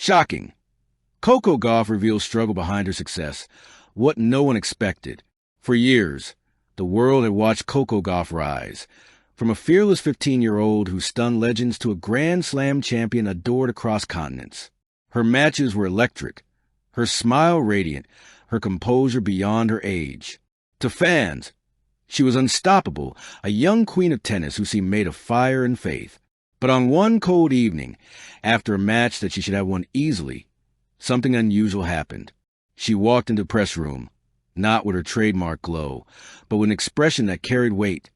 Shocking. Coco Gauff reveals struggle behind her success, what no one expected. For years, the world had watched Coco Gauff rise, from a fearless 15-year-old who stunned legends to a Grand Slam champion adored across continents. Her matches were electric, her smile radiant, her composure beyond her age. To fans, she was unstoppable, a young queen of tennis who seemed made of fire and faith. But on one cold evening, after a match that she should have won easily, something unusual happened. She walked into the press room, not with her trademark glow, but with an expression that carried weight.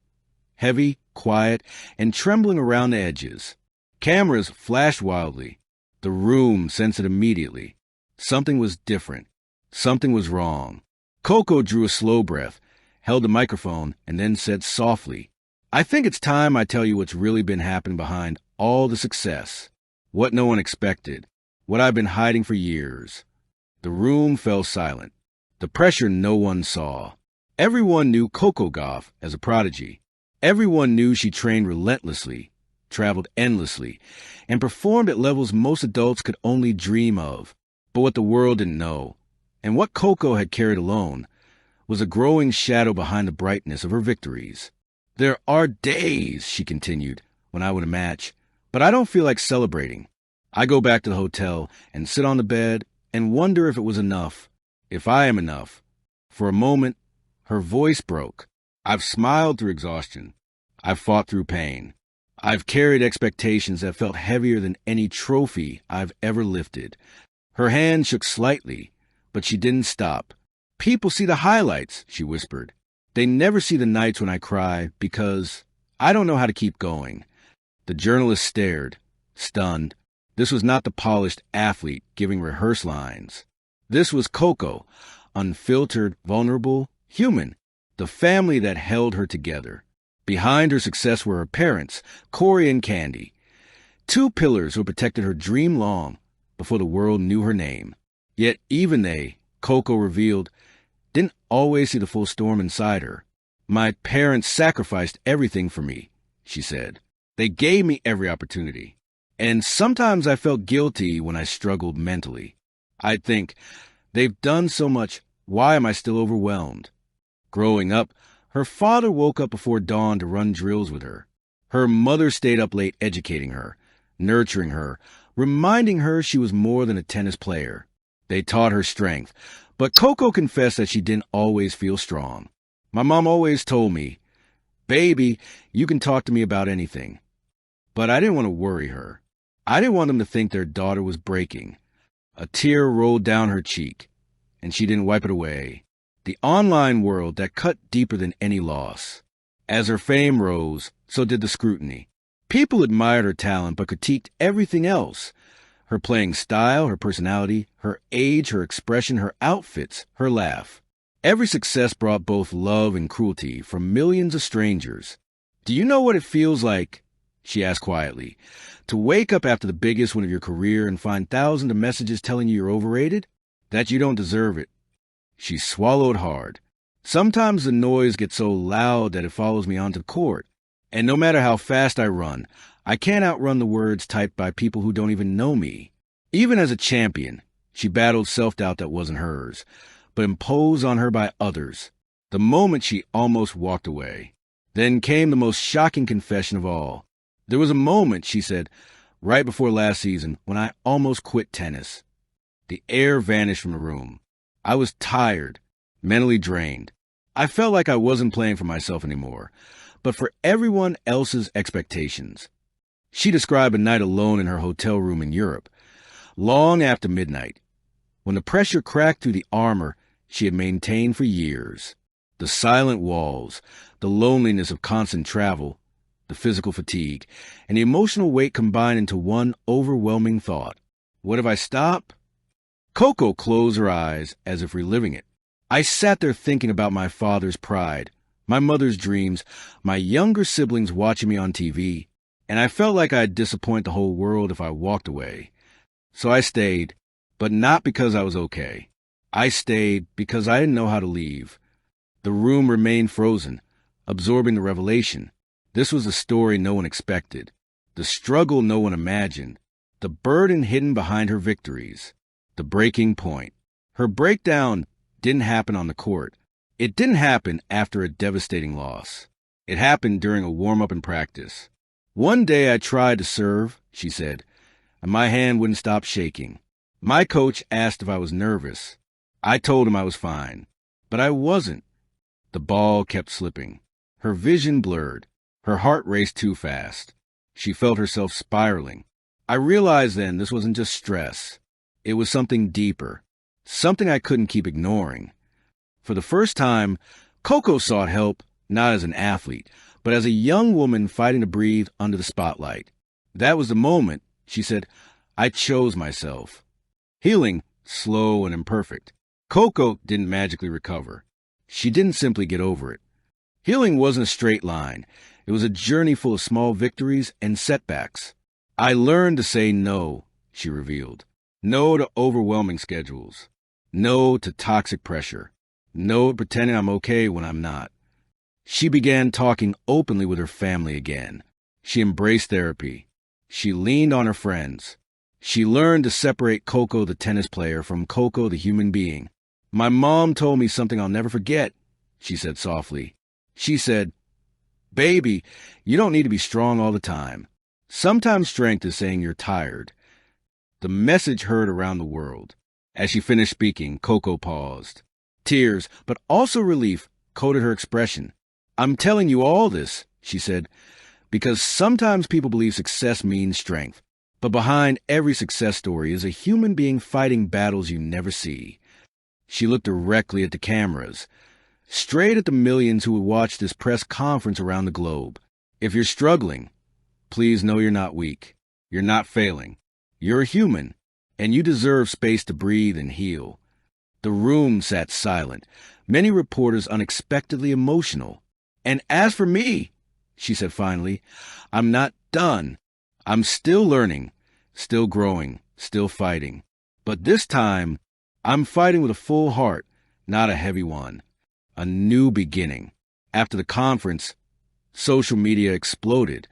Heavy, quiet, and trembling around the edges. Cameras flashed wildly. The room sensed it immediately. Something was different. Something was wrong. Coco drew a slow breath, held the microphone, and then said softly, "I think it's time I tell you what's really been happening behind all the success. What no one expected. What I've been hiding for years." The room fell silent. The pressure no one saw. Everyone knew Coco Gauff as a prodigy. Everyone knew she trained relentlessly, traveled endlessly, and performed at levels most adults could only dream of. But what the world didn't know, and what Coco had carried alone, was a growing shadow behind the brightness of her victories. "There are days," she continued, "when I win a match, but I don't feel like celebrating. I go back to the hotel and sit on the bed and wonder if it was enough, if I am enough." For a moment, her voice broke. "I've smiled through exhaustion. I've fought through pain. I've carried expectations that felt heavier than any trophy I've ever lifted." Her hand shook slightly, but she didn't stop. "People see the highlights," she whispered. "They never see the nights when I cry because I don't know how to keep going." The journalist stared, stunned. This was not the polished athlete giving rehearsed lines. This was Coco, unfiltered, vulnerable, human, the family that held her together. Behind her success were her parents, Corey and Candy, two pillars who protected her dream long before the world knew her name. Yet even they, Coco revealed, didn't always see the full storm inside her. "My parents sacrificed everything for me," she said. "They gave me every opportunity. And sometimes I felt guilty when I struggled mentally. I'd think, they've done so much, why am I still overwhelmed?" Growing up, her father woke up before dawn to run drills with her. Her mother stayed up late educating her, nurturing her, reminding her she was more than a tennis player. They taught her strength, but Coco confessed that she didn't always feel strong. "My mom always told me, 'Baby, you can talk to me about anything.' But I didn't want to worry her. I didn't want them to think their daughter was breaking." A tear rolled down her cheek, and she didn't wipe it away. The online world that cut deeper than any loss. As her fame rose, so did the scrutiny. People admired her talent but critiqued everything else. Her playing style, her personality, her age, her expression, her outfits, her laugh. Every success brought both love and cruelty from millions of strangers. "Do you know what it feels like," she asked quietly, "to wake up after the biggest win of your career and find thousands of messages telling you you're overrated? That you don't deserve it?" She swallowed hard. "Sometimes the noise gets so loud that it follows me onto the court. And no matter how fast I run, I can't outrun the words typed by people who don't even know me." Even as a champion, she battled self-doubt that wasn't hers, but imposed on her by others. The moment she almost walked away. Then came the most shocking confession of all. "There was a moment," she said, "right before last season, when I almost quit tennis." The air vanished from the room. I was tired, mentally drained. I felt like I wasn't playing for myself anymore, but for everyone else's expectations. She described a night alone in her hotel room in Europe, long after midnight, when the pressure cracked through the armor she had maintained for years. The silent walls, the loneliness of constant travel, the physical fatigue, and the emotional weight combined into one overwhelming thought. What if I stop? Coco closed her eyes as if reliving it. I sat there thinking about my father's pride, my mother's dreams, my younger siblings watching me on TV, and I felt like I'd disappoint the whole world if I walked away. So I stayed, but not because I was okay. I stayed because I didn't know how to leave. The room remained frozen, absorbing the revelation. This was the story no one expected, the struggle no one imagined, the burden hidden behind her victories, the breaking point. Her breakdown didn't happen on the court. It didn't happen after a devastating loss. It happened during a warm-up in practice. One day I tried to serve, she said, and my hand wouldn't stop shaking. My coach asked if I was nervous. I told him I was fine, but I wasn't. The ball kept slipping. Her vision blurred. Her heart raced too fast. She felt herself spiraling. I realized then this wasn't just stress. It was something deeper, something I couldn't keep ignoring. For the first time, Coco sought help not as an athlete, but as a young woman fighting to breathe under the spotlight. That was the moment, she said, I chose myself. Healing, slow and imperfect. Coco didn't magically recover. She didn't simply get over it. Healing wasn't a straight line. It was a journey full of small victories and setbacks. I learned to say no, she revealed. No to overwhelming schedules. No to toxic pressure. No to pretending I'm okay when I'm not. She began talking openly with her family again. She embraced therapy. She leaned on her friends. She learned to separate Coco the tennis player from Coco the human being. My mom told me something I'll never forget, she said softly. She said, "Baby, you don't need to be strong all the time. Sometimes strength is saying you're tired." The message heard around the world. As she finished speaking, Coco paused. Tears, but also relief, coated her expression. "I'm telling you all this," she said, "because sometimes people believe success means strength. But behind every success story is a human being fighting battles you never see." She looked directly at the cameras, straight at the millions who would watch this press conference around the globe. If you're struggling, please know you're not weak. You're not failing. You're a human, and you deserve space to breathe and heal. The room sat silent, many reporters unexpectedly emotional. "And as for me," she said finally, "I'm not done. I'm still learning, still growing, still fighting. But this time, I'm fighting with a full heart, not a heavy one. A new beginning." After the conference, social media exploded,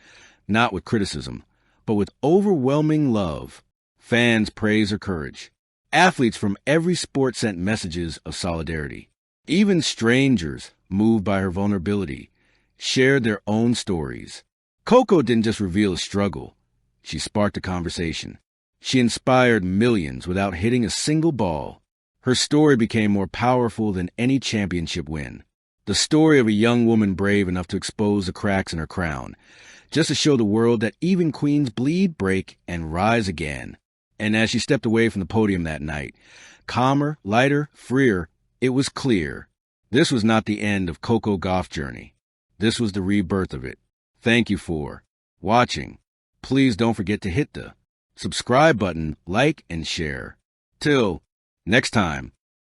not with criticism, but with overwhelming love. Fans praised her courage. Athletes from every sport sent messages of solidarity. Even strangers, moved by her vulnerability, shared their own stories. Coco didn't just reveal a struggle. She sparked a conversation. She inspired millions without hitting a single ball. Her story became more powerful than any championship win. The story of a young woman brave enough to expose the cracks in her crown, just to show the world that even queens bleed, break, and rise again. And as she stepped away from the podium that night, calmer, lighter, freer, it was clear. This was not the end of Coco Gauff's journey. This was the rebirth of it. Thank you for watching. Please don't forget to hit the subscribe button, like, and share. Till next time.